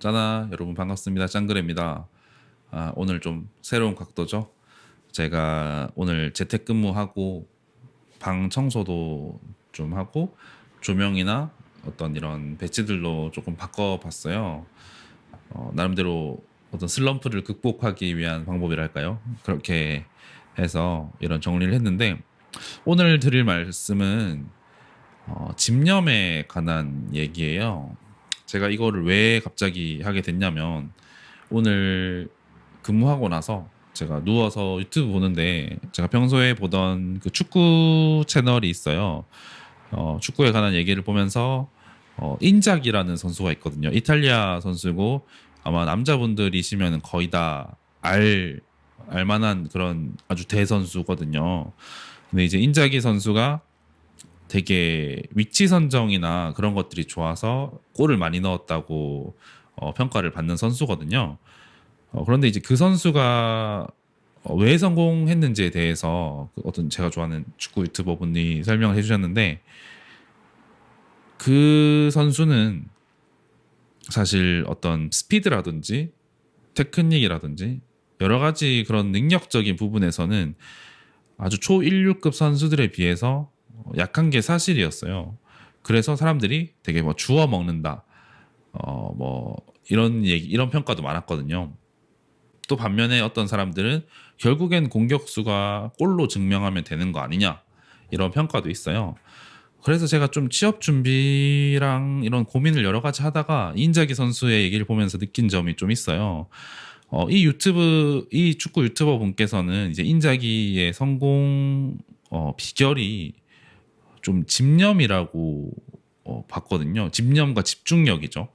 짜나 여러분 반갑습니다. 짱그레입니다. 오늘 좀 새로운 각도죠. 제가 오늘 재택근무하고 방 청소도 좀 하고 조명이나 어떤 이런 배치들로 조금 바꿔봤어요. 나름대로 어떤 슬럼프를 극복하기 위한 방법이랄까요? 그렇게 해서 이런 정리를 했는데 오늘 드릴 말씀은 집념에 관한 얘기예요. 제가 이거를 왜 갑자기 하게 됐냐면 오늘 근무하고 나서 제가 누워서 유튜브 보는데 제가 평소에 보던 그 축구 채널이 있어요. 축구에 관한 얘기를 보면서 인작이라는 선수가 있거든요. 이탈리아 선수고 아마 남자분들이시면 거의 다 알만한 그런 아주 대선수거든요. 근데 이제 인자기 선수가 되게 위치 선정이나 그런 것들이 좋아서 골을 많이 넣었다고 평가를 받는 선수거든요. 그런데 이제 그 선수가 왜 성공했는지에 대해서 그 어떤 제가 좋아하는 축구 유튜버 분이 설명을 해주셨는데 그 선수는 사실 어떤 스피드라든지 테크닉이라든지 여러 가지 그런 능력적인 부분에서는 아주 초일류급 선수들에 비해서 약한 게 사실이었어요. 그래서 사람들이 되게 뭐 주워 먹는다, 뭐 이런 얘기, 이런 평가도 많았거든요. 또 반면에 어떤 사람들은 결국엔 공격수가 골로 증명하면 되는 거 아니냐 이런 평가도 있어요. 그래서 제가 좀 취업 준비랑 이런 고민을 여러 가지 하다가 이인자기 선수의 얘기를 보면서 느낀 점이 좀 있어요. 이 축구 유튜버 분께서는 이제 인자기의 성공 비결이 좀 집념이라고 봤거든요. 집념과 집중력이죠.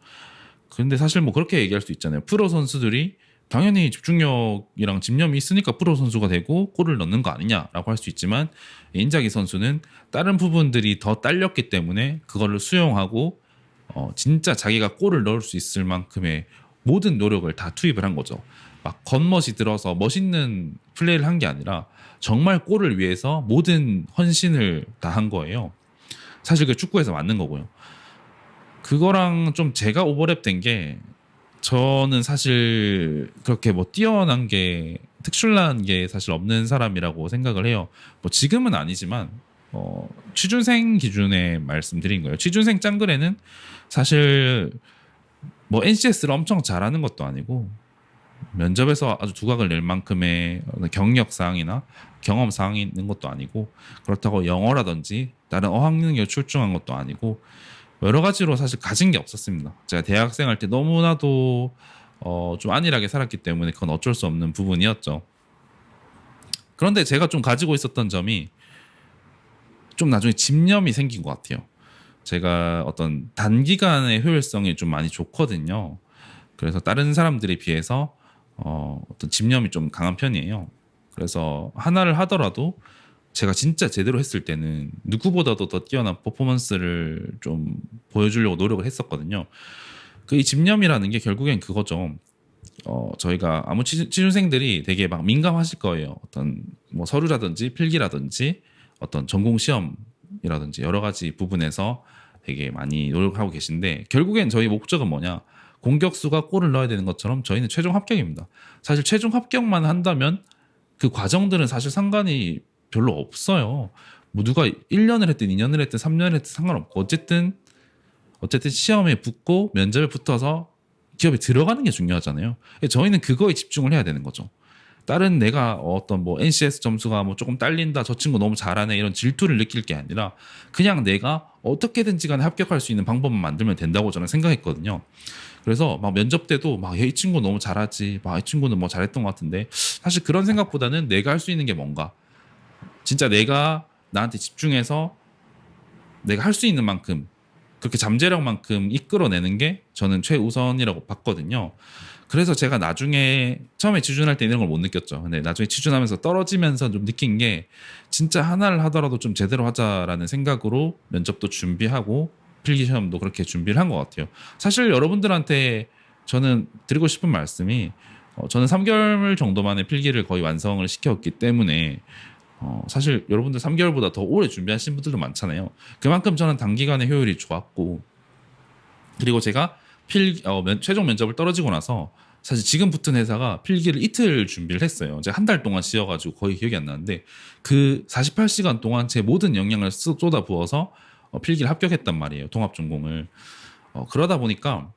근데 사실 뭐 그렇게 얘기할 수 있잖아요. 프로 선수들이 당연히 집중력이랑 집념이 있으니까 프로 선수가 되고 골을 넣는 거 아니냐라고 할 수 있지만 인자기 선수는 다른 부분들이 더 딸렸기 때문에 그거를 수용하고 진짜 자기가 골을 넣을 수 있을 만큼의 모든 노력을 다 투입을 한 거죠. 막 겉멋이 들어서 멋있는 플레이를 한 게 아니라 정말 골을 위해서 모든 헌신을 다 한 거예요. 사실 그 축구에서 맞는 거고요. 그거랑 좀 제가 오버랩 된 게 저는 사실 그렇게 뭐 뛰어난 게 특출난 게 사실 없는 사람이라고 생각을 해요. 뭐 지금은 아니지만 취준생 기준에 말씀드린 거예요. 취준생 짱그레는 사실 뭐 NCS를 엄청 잘하는 것도 아니고 면접에서 아주 두각을 낼 만큼의 경력 사항이나 경험 사항이 있는 것도 아니고 그렇다고 영어라든지 다른 어학 능력이 출중한 것도 아니고 여러 가지로 사실 가진 게 없었습니다. 제가 대학생 할 때 너무나도 좀 안일하게 살았기 때문에 그건 어쩔 수 없는 부분이었죠. 그런데 제가 좀 가지고 있었던 점이 좀 나중에 집념이 생긴 것 같아요. 제가 어떤 단기간의 효율성이 좀 많이 좋거든요. 그래서 다른 사람들에 비해서 어떤 집념이 좀 강한 편이에요. 그래서 하나를 하더라도 제가 진짜 제대로 했을 때는 누구보다도 더 뛰어난 퍼포먼스를 좀 보여주려고 노력을 했었거든요. 그 이 집념이라는 게 결국엔 그거죠. 저희가 아무 취준생들이 되게 막 민감하실 거예요. 어떤 뭐 서류라든지 필기라든지 어떤 전공 시험이라든지 여러 가지 부분에서 되게 많이 노력하고 계신데 결국엔 저희 목적은 뭐냐? 공격수가 골을 넣어야 되는 것처럼 저희는 최종 합격입니다. 사실 최종 합격만 한다면 그 과정들은 사실 상관이 별로 없어요. 뭐 누가 1년을 했든 2년을 했든 3년을 했든 상관없고 어쨌든 시험에 붙고 면접에 붙어서 기업에 들어가는 게 중요하잖아요. 저희는 그거에 집중을 해야 되는 거죠. 다른 내가 어떤 뭐 NCS 점수가 뭐 조금 딸린다, 저 친구 너무 잘하네 이런 질투를 느낄 게 아니라 그냥 내가 어떻게든지 간에 합격할 수 있는 방법만 만들면 된다고 저는 생각했거든요. 그래서 막 면접 때도 막 이 친구 너무 잘하지, 막 이 친구는 뭐 잘했던 것 같은데 사실 그런 생각보다는 내가 할 수 있는 게 뭔가 진짜 내가 나한테 집중해서 내가 할 수 있는 만큼 그렇게 잠재력만큼 이끌어내는 게 저는 최우선이라고 봤거든요. 그래서 제가 나중에 처음에 취준할 때 이런 걸 못 느꼈죠. 근데 나중에 취준하면서 떨어지면서 좀 느낀 게 진짜 하나를 하더라도 좀 제대로 하자라는 생각으로 면접도 준비하고 필기 시험도 그렇게 준비를 한 것 같아요. 사실 여러분들한테 저는 드리고 싶은 말씀이 저는 3개월 정도 만에 필기를 거의 완성을 시켰기 때문에 사실 여러분들 3개월보다 더 오래 준비하신 분들도 많잖아요. 그만큼 저는 단기간에 효율이 좋았고 그리고 제가 최종 면접을 떨어지고 나서 사실 지금 붙은 회사가 필기를 이틀 준비를 했어요. 제가 한 달 동안 쉬어가지고 거의 기억이 안 나는데 그 48시간 동안 제 모든 역량을 쏟아 부어서 필기를 합격했단 말이에요. 통합전공을. 그러다 보니까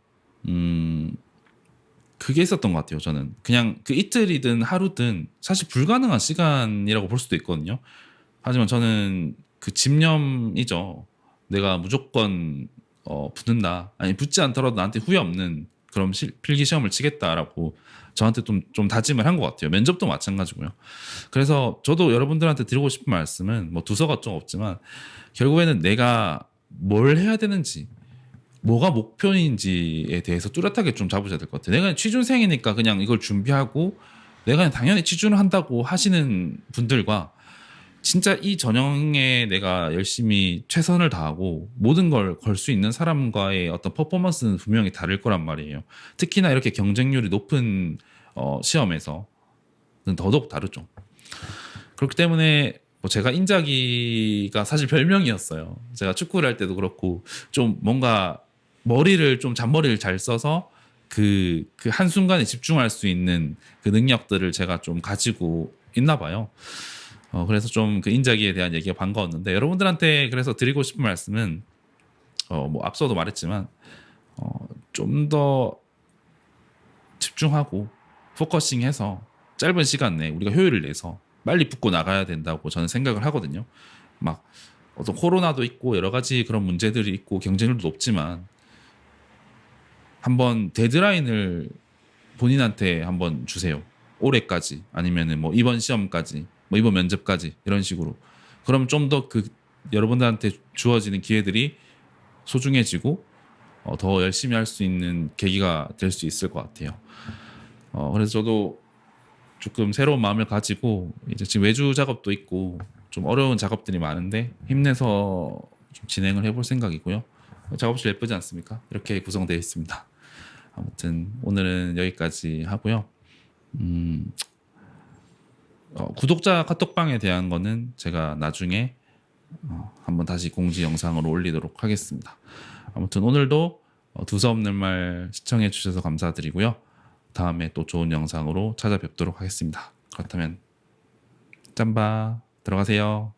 그게 있었던 것 같아요. 저는 그냥 그 이틀이든 하루든 사실 불가능한 시간이라고 볼 수도 있거든요. 하지만 저는 그 집념이죠. 내가 무조건 붙는다. 아니 붙지 않더라도 나한테 후회 없는 그런 필기 시험을 치겠다라고 저한테 좀 다짐을 한 것 같아요. 면접도 마찬가지고요. 그래서 저도 여러분들한테 드리고 싶은 말씀은 뭐 두서가 좀 없지만 결국에는 내가 뭘 해야 되는지 뭐가 목표인지에 대해서 뚜렷하게 좀 잡으셔야 될 것 같아요. 내가 취준생이니까 그냥 이걸 준비하고 내가 그냥 당연히 취준을 한다고 하시는 분들과 진짜 이 전형에 내가 열심히 최선을 다하고 모든 걸 걸 수 있는 사람과의 어떤 퍼포먼스는 분명히 다를 거란 말이에요. 특히나 이렇게 경쟁률이 높은 시험에서는 더더욱 다르죠. 그렇기 때문에 뭐 제가 인자기가 사실 별명이었어요. 제가 축구를 할 때도 그렇고 좀 뭔가 머리를 좀 잔머리를 잘 써서 그 한순간에 집중할 수 있는 그 능력들을 제가 좀 가지고 있나 봐요. 그래서 좀 그 인자기에 대한 얘기가 반가웠는데 여러분들한테 그래서 드리고 싶은 말씀은 뭐 앞서도 말했지만 좀 더 집중하고 포커싱해서 짧은 시간 내에 우리가 효율을 내서 빨리 붙고 나가야 된다고 저는 생각을 하거든요. 막 어떤 코로나도 있고 여러 가지 그런 문제들이 있고 경쟁률도 높지만 한번 데드라인을 본인한테 한번 주세요. 올해까지 아니면은 뭐 이번 시험까지 뭐 이번 면접까지 이런 식으로. 그럼 좀 더 그 여러분들한테 주어지는 기회들이 소중해지고 더 열심히 할 수 있는 계기가 될 수 있을 것 같아요. 그래서 저도 조금 새로운 마음을 가지고 이제 지금 외주 작업도 있고 좀 어려운 작업들이 많은데 힘내서 좀 진행을 해볼 생각이고요. 작업실 예쁘지 않습니까? 이렇게 구성되어 있습니다. 아무튼 오늘은 여기까지 하고요. 구독자 카톡방에 대한 거는 제가 나중에 한번 다시 공지 영상으로 올리도록 하겠습니다. 아무튼 오늘도 두서없는 말 시청해 주셔서 감사드리고요. 다음에 또 좋은 영상으로 찾아뵙도록 하겠습니다. 그렇다면 짬바 들어가세요.